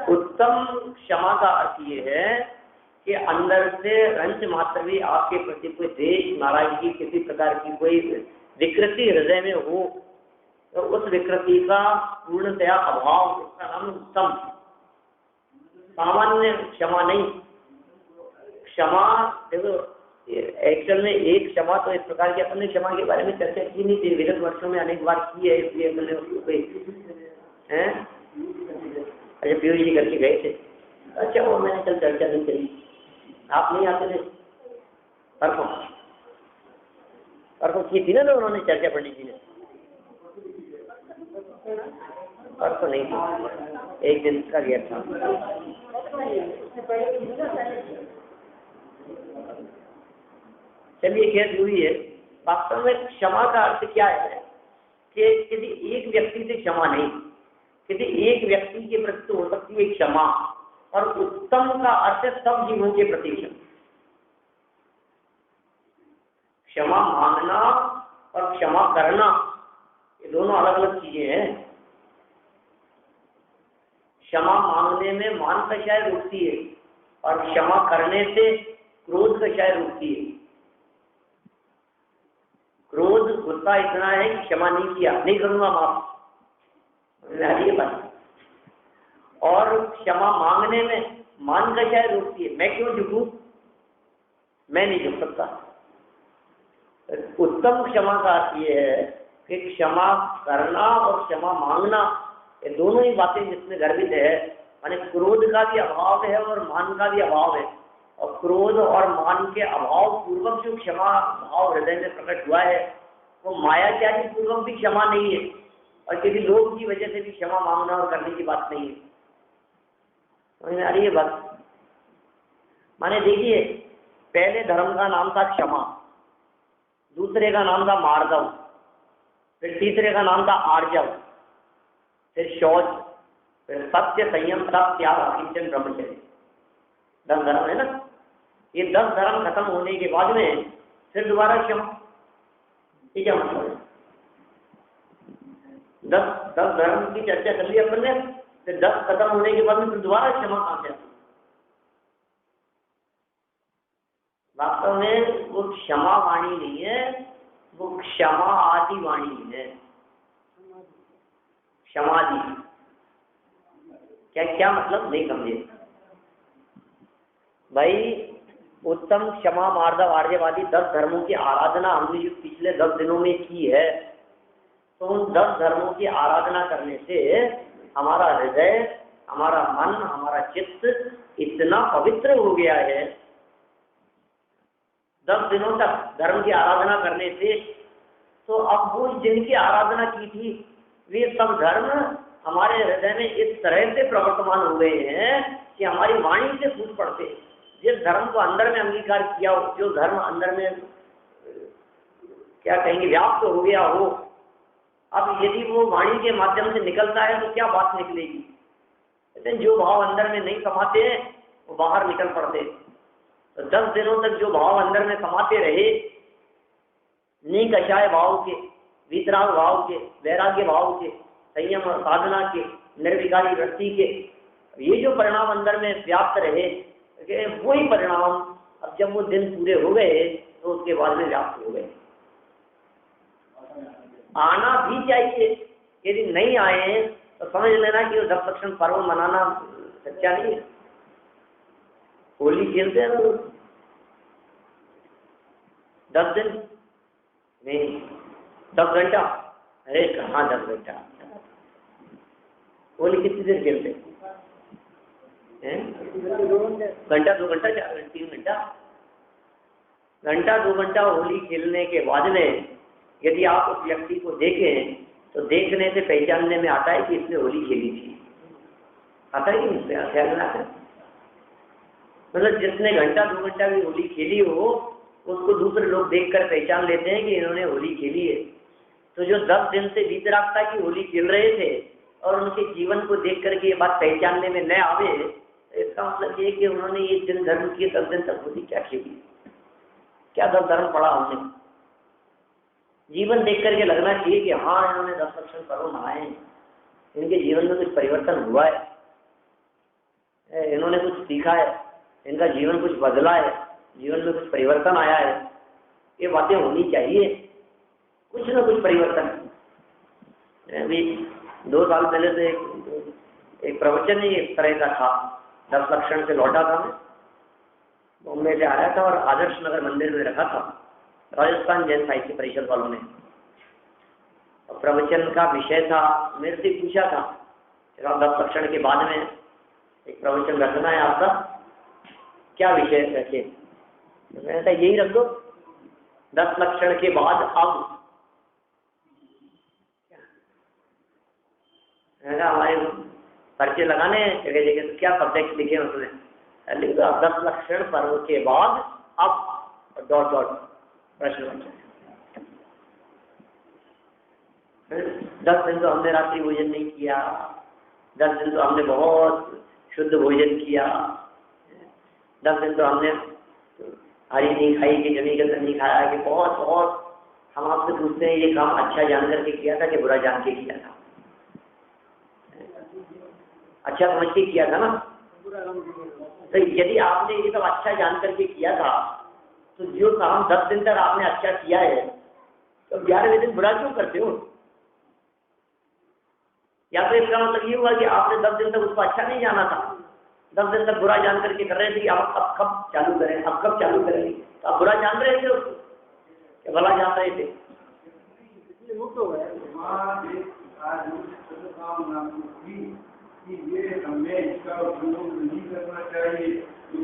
उत्तम क्षमा का अर्थ ये है कि अंदर से रंच मात्र भी आपके प्रति कोई द्वेष, नाराजगी, किसी प्रकार की कोई विकृति हृदय में हो, तो उस विकृति का पूर्णतया अभाव, इसका नाम उत्तम। सामान्य क्षमा नहीं। क्षमा देखो, एक्चुअल में एक क्षमा तो इस प्रकार की अपने क्षमा के बारे में चर्चा की नहीं थी, विगत वर्षों में अनेक बार की है, इसलिए मैंने उसको कोई है। अच्छा, पीयूष जी करके गए थे। अच्छा, वो मैंने कल चर्चा नहीं करी, आप नहीं आते थे। परसों की थी ना उन्होंने चर्चा, पंडित जी ने। परसों नहीं थी, एक दिन का गया था। चलिए, खैर हुई है। वास्तव में क्षमा का अर्थ क्या है कि किसी एक व्यक्ति से क्षमा नहीं, किसी एक व्यक्ति के प्रति हो सकती है क्षमा, और उत्तम का अर्थ है सब जीवों के प्रति क्षमा मांगना और क्षमा करना, ये दोनों अलग अलग चीजें हैं। क्षमा मांगने में मान का शायद रुकती है, और क्षमा करने से क्रोध का शायद रुकती है। क्रोध, गुस्सा इतना है कि क्षमा नहीं किया, नहीं करूंगा माफ, बात। और क्षमा मांगने में मान का शायद रुकती है, मैं क्यों झुकूं, मैं नहीं झुक सकता। उत्तम क्षमा का अर्थ ये है कि क्षमा करना और क्षमा मांगना, ये दोनों ही बातें जिसमें गर्भित है। माने क्रोध का भी अभाव है और मान का भी अभाव है, और क्रोध और मान के अभाव पूर्वक जो क्षमा भाव हृदय में प्रकट हुआ है, वो मायाचारी पूर्वक भी क्षमा नहीं है, और किसी लोग की वजह से भी क्षमा मांगना और करने की बात नहीं है। समझ में आ रही है बात? माने देखिए, पहले धर्म का नाम था क्षमा, दूसरे का नाम था मार्दव, फिर तीसरे का नाम था आर्जव, फिर शौच, फिर सत्य, संयम, तप, त्याग, अकिंचन, ब्रह्मचर्य। 10 धर्म है ना। ये 10 धर्म खत्म होने के बाद में फिर दोबारा क्षमा। ये क्या मतलब है? 10 धर्म की चर्चा कर ली अपन ने, फिर 10 खत्म होने के बाद में फिर दोबारा क्षमा कहाँ से? वास्तव में वो क्षमा वाणी नहीं है, वो क्षमा आदि वाणी है। क्षमादि क्या क्या मतलब नहीं समझे भाई। उत्तम, क्षमा, मार्दव, आर्यवादी 10 धर्मों की आराधना हमने जो पिछले 10 दिनों में की है, तो उन 10 धर्मों की आराधना करने से हमारा हृदय, हमारा मन, हमारा चित्त इतना पवित्र हो गया है। 10 दिनों तक धर्म की आराधना करने से, तो अब वो जिनकी आराधना की थी वे सब धर्म हमारे हृदय में इस तरह से प्रवर्तमान हो गए हैं कि हमारी वाणी से फूट पड़ते। जिस धर्म को अंदर में अंगीकार किया हो, जो धर्म अंदर में क्या कहेंगे व्याप्त हो गया हो, अब यदि वो वाणी के माध्यम से निकलता है तो क्या बात निकलेगी। लेकिन जो भाव अंदर में नहीं समाते हैं वो बाहर निकल पड़ते। तो 10 दिनों तक जो भाव अंदर में समाते रहे, निकषाय भाव के, वितराग भाव के, वैराग्य भाव के, संयम और साधना के, निर्विकारी वृत्ति के, ये जो परिणाम अंदर में व्याप्त रहे, वही परिणाम अब जब वो दिन पूरे हो गए तो उसके बाद में व्याप्त हो गए। आना भी चाहिए, यदि नहीं आए तो समझ लेना कि वो 10 लक्षण पर्व मनाना सच्चा नहीं है। होली खेलते हैं ना 10 दिन नहीं, 10 घंटा, अरे कहाँ 10 घंटा, होली कितनी देर खेलते हैं? घंटा 2 घंटा 3 घंटा, घंटा 2 घंटा होली खेलने के बाद में यदि आप उस व्यक्ति को देखें तो देखने से पहचानने में आता है कि इसने होली खेली थी। आता है कि नहीं? ख्याल में आता है। मतलब जिसने घंटा 2 घंटा भी होली खेली हो, उसको दूसरे लोग देखकर पहचान लेते हैं कि इन्होंने होली खेली है। तो जो 10 दिन से वीतरागता की होली खेल रहे थे और उनके जीवन को देख करके ये बात पहचानने में न आवे, तो इसका मतलब ये कि उन्होंने ये दिन धर्म किए 10 दिन तक होली क्या खेली। क्या धर्म पढ़ा हमने? जीवन देख करके लगना चाहिए कि हाँ इन्होंने 10 लक्षण पर्व मनाए हैं, इनके जीवन में कुछ परिवर्तन हुआ है, इन्होंने कुछ सीखा है, इनका जीवन कुछ बदला है, जीवन में कुछ परिवर्तन आया है। ये बातें होनी चाहिए, कुछ ना कुछ परिवर्तन। अभी 2 साल पहले से एक प्रवचन ही एक तरह का था, 10 लक्षण से लौटा था मैं, बॉम्बे से आया था और आदर्श नगर मंदिर में रखा था, राजस्थान जैन साहित्य परिषद वालों ने। और प्रवचन का विषय था, मेरे से पूछा था 10 लक्षण के बाद में एक प्रवचन रखना है आपका, क्या विषय रखे? तो मैंने कहा यही रख दो, 10 लक्षण के बाद अब। हमारे पर्चे लगाने जगह जगह, तो क्या सब्जेक्ट लिखे उसने? लिख दो 10 लक्षण पर्व के बाद अब डॉट डॉट प्रश्न। 10 दिन तो हमने रात्रि भोजन नहीं किया, 10 दिन तो हमने बहुत शुद्ध भोजन किया, 10 दिन तो हमने हरी नहीं खाई कि जमी गंदर नहीं खाया, कि बहुत बहुत हम आपसे पूछते हैं ये काम अच्छा जान करके किया था कि बुरा जान के किया था? अच्छा समझ के किया था ना? तो यदि आपने ये सब अच्छा जान करके किया था, तो जो काम 10 दिन तक आपने अच्छा किया है, तो 11वें दिन बुरा क्यों करते हो? या तो इसका मतलब ये हुआ कि आपने 10 दिन तक उसको अच्छा नहीं जाना था, 10 दिन तक बुरा जान करके कर रहे थे कि आप अब कब चालू करें, अब कब चालू करेंगे? तो आप बुरा जान रहे थे उसको कि भला जान रहे थे? ये हमें इसका उपयोग नहीं करना चाहिए,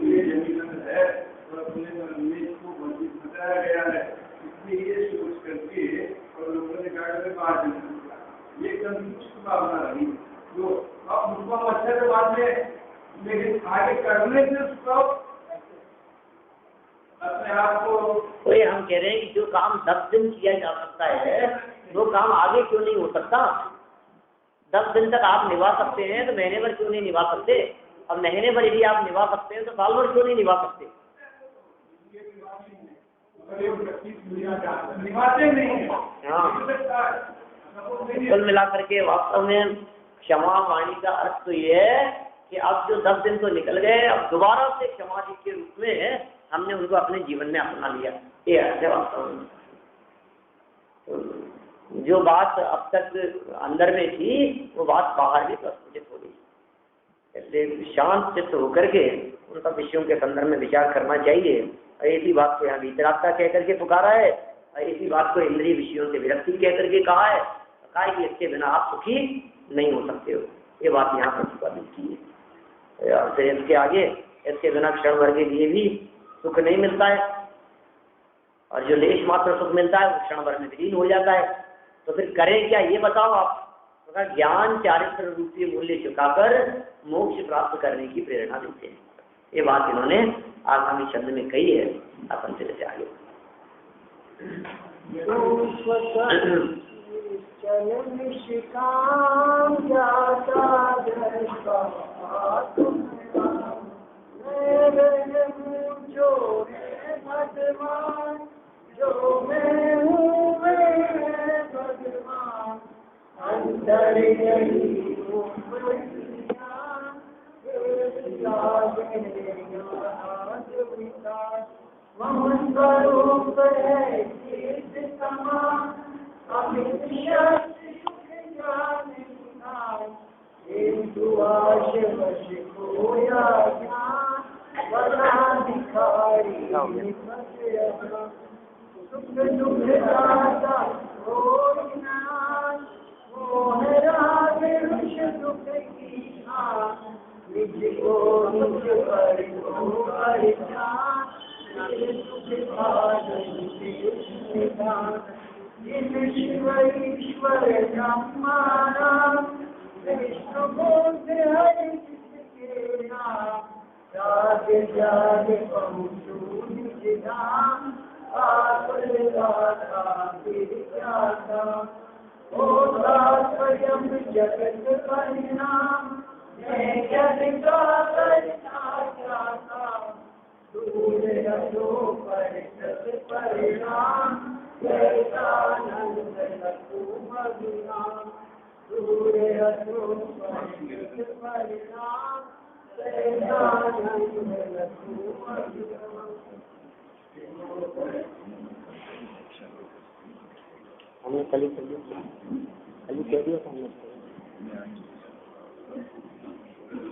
ये जमीन है और अपने में इसको वर्जित बताया गया है, इसलिए ये सोच करके और लोगों ने कहा कि बात नहीं, ये संतुष्ट भावना रही जो अब उसको अच्छा से बात में, लेकिन आगे करने से उसको अपने आप को। तो ये हम कह रहे हैं कि जो काम 10 दिन किया जा सकता है, वो काम आगे क्यों नहीं हो सकता? 10 दिन तक आप निभा सकते हैं तो महीने भर क्यों नहीं निभा सकते? अब महीने भर यदि आप निभा सकते हैं तो साल भर क्यों नहीं निभा सकते? निभाते नहीं। हाँ, कुल मिलाकर के वास्तव में क्षमा वाणी का अर्थ तो ये है कि अब जो 10 दिन तो निकल गए, अब दोबारा से क्षमा जी के रूप में हमने उनको अपने जीवन में अपना लिया, ये अर्थ है वास्तव में। जो बात अब तक अंदर में थी वो बात बाहर भी प्रस्फुटित हो गई। इसलिए शांत चित्त होकर के उन सब विषयों के संदर्भ में विचार करना चाहिए। और इसी बात को यहाँ वितरागता कह करके पुकारा है, और इसी बात को इंद्रिय विषयों से विरक्ति कह करके कहा है, कहा कि इसके बिना आप सुखी नहीं हो सकते हो। ये बात यहाँ प्रतिपादित की है। और फिर इसके आगे, इसके बिना क्षण भर के लिए भी सुख नहीं मिलता है, और जो लेश मात्र सुख मिलता है वो क्षण भर में विलीन हो जाता है। तो फिर करें क्या, ये बताओ आप? तो ज्ञान चारित्र रूपी मूल्य चुकाकर मोक्ष प्राप्त करने की प्रेरणा देते हैं। ये बात इन्होंने आगामी शब्द में कही है। अपन चले से आगे। जो मैं हूँ भगवान, अंदर यही हूँ स्वरूप है समान, अमित वश खोया ज्ञान, बना भिखारी सुख दुख दाता कोई नाश, मोह राग रुष दुख की नाश, निज को निज पर को परिचान, सुख भाजन निधान, जिस शिव ईश्वर ब्रह्माना, विष्णु बोध हरि जिसके नाम, जाग जाग पहुँचू निज धाम, स्वयं जगत परिणाम, सूर्य रसो परिषद परिणाम सैतानंद लघु मधुराम सूर्य रसो परिषद परिणाम सैतानंद लघु मधुराम। हमने कल ही कह दिया था हमने।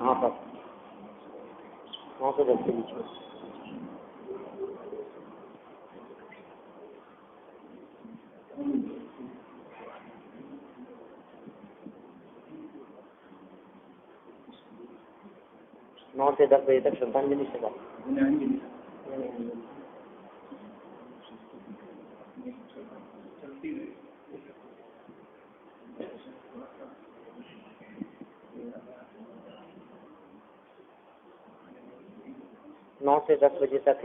हाँ पर 9 से 10 के बीच में। नौ से 10 बजे तक श्रद्धांजलि सभा। 9 से 10 बजे तक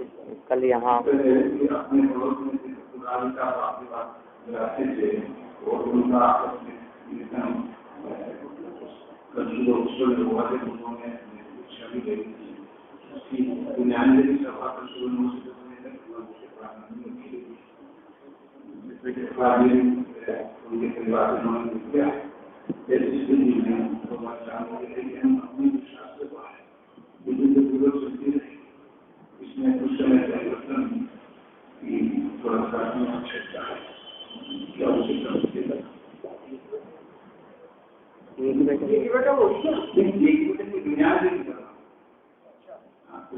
कल यहाँ इसमें कुछ समय परिवर्तन की थोड़ा सा आवश्यकता है। क्या आवश्यकता बेटा वो बुनियाद नहीं करना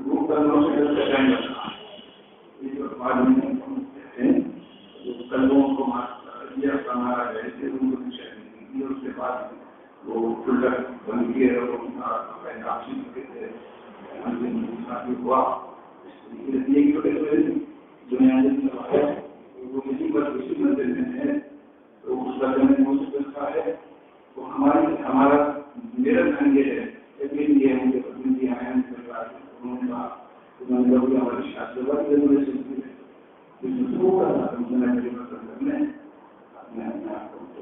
वो कर्मों से टाइम लगता है। कर्मों को हमारा जैसे उनको दिशा दी उसके बाद वो फिल्टर बन गए हुआ वो किसी पर किसी मंदिर में है तो उसका जन्म हो सकता है। तो हमारा मेरा ध्यान ये है लेकिन ये मुझे प्रतिनिधि आए हैं परिवार उन्होंने कहा उन्होंने हमारे शास्त्र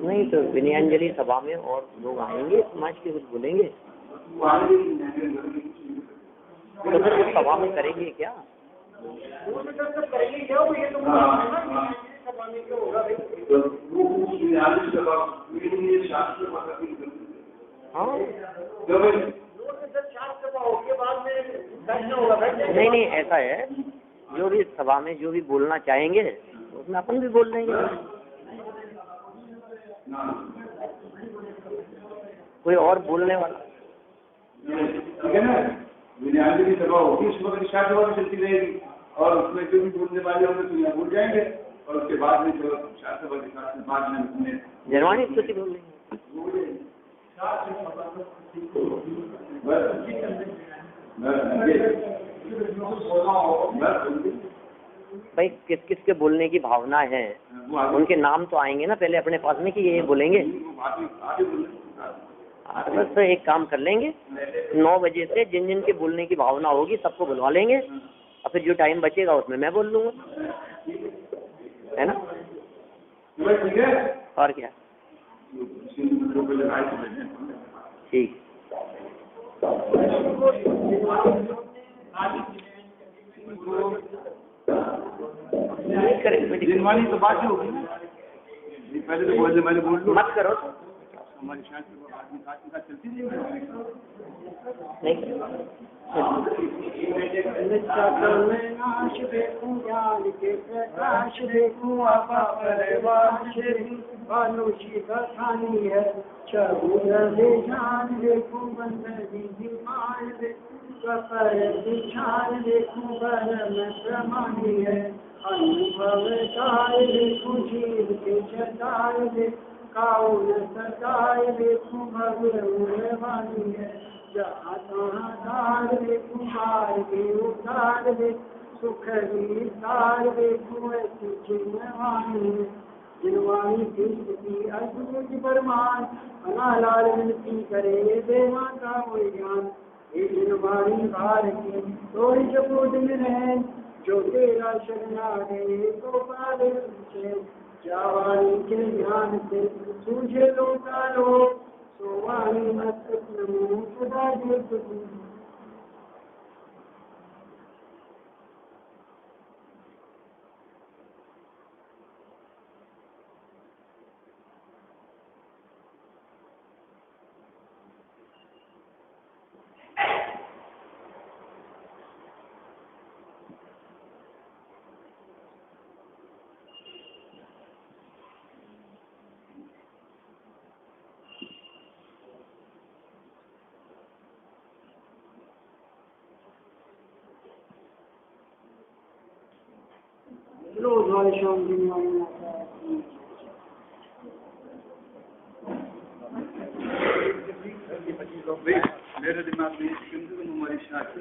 नहीं तो विनयांजलि सभा में और लोग आएंगे समाज के कुछ बोलेंगे तो फिर उस सभा में करेंगे क्या? करेंगे क्या? ये तो सभा में क्या होगा भाई? हाँ नहीं नहीं ऐसा है जो भी सभा में जो भी बोलना चाहेंगे उसमें अपन भी बोल देंगे। कोई और बोलने वाला ठीक है ना। विनयांजलि सभा होगी उस वक्त निष्ठा सभा भी चलती रहेगी और उसमें जो भी बोलने वाले होंगे तो यहाँ बोल जाएंगे और उसके बाद में जो शास्त्र के बाद में जर्वाणी स्तुति बोल देंगे। भाई किस किस के बोलने की भावना है उनके नाम तो आएंगे ना पहले अपने पास में कि ये बोलेंगे। बस एक काम कर लेंगे 9 बजे से जिन जिन के बोलने की भावना होगी सबको बुलवा लेंगे और फिर जो टाइम बचेगा उसमें मैं बोल लूँगा, है ना। और क्या ठीक जिनवानी तो बात ही होगी पहले तो बोल मैंने बोल मत करो हमारी शास्त्र चलती नाश देखूं ज्ञान के प्रकाश देखूं मनुष्य कहानी है जान देखूं बंदीमान देखूं बरम प्रमाणी है अनुभव तार देखूं जीव के चतार काउन सतार देखूं भगवान वाणी है जहाँ तहाँ तार देखूं हार के उतार दे सुख तार देखूं ऐसी चिन्हवाणी है जिनवाणी की अद्भुत परमान अनालाल विनती करे देवा का कोई ज्ञान ये जिनवाणी भार की तोड़ जबूद में रहे जो तेरा शरणा है तो पाले तुझे जावानी के ज्ञान से सूझे लोका लोग सोवानी मत नमो सदा देव रोज वाले शाम दिन आता है। मेरे दिमाग में हमारी शादी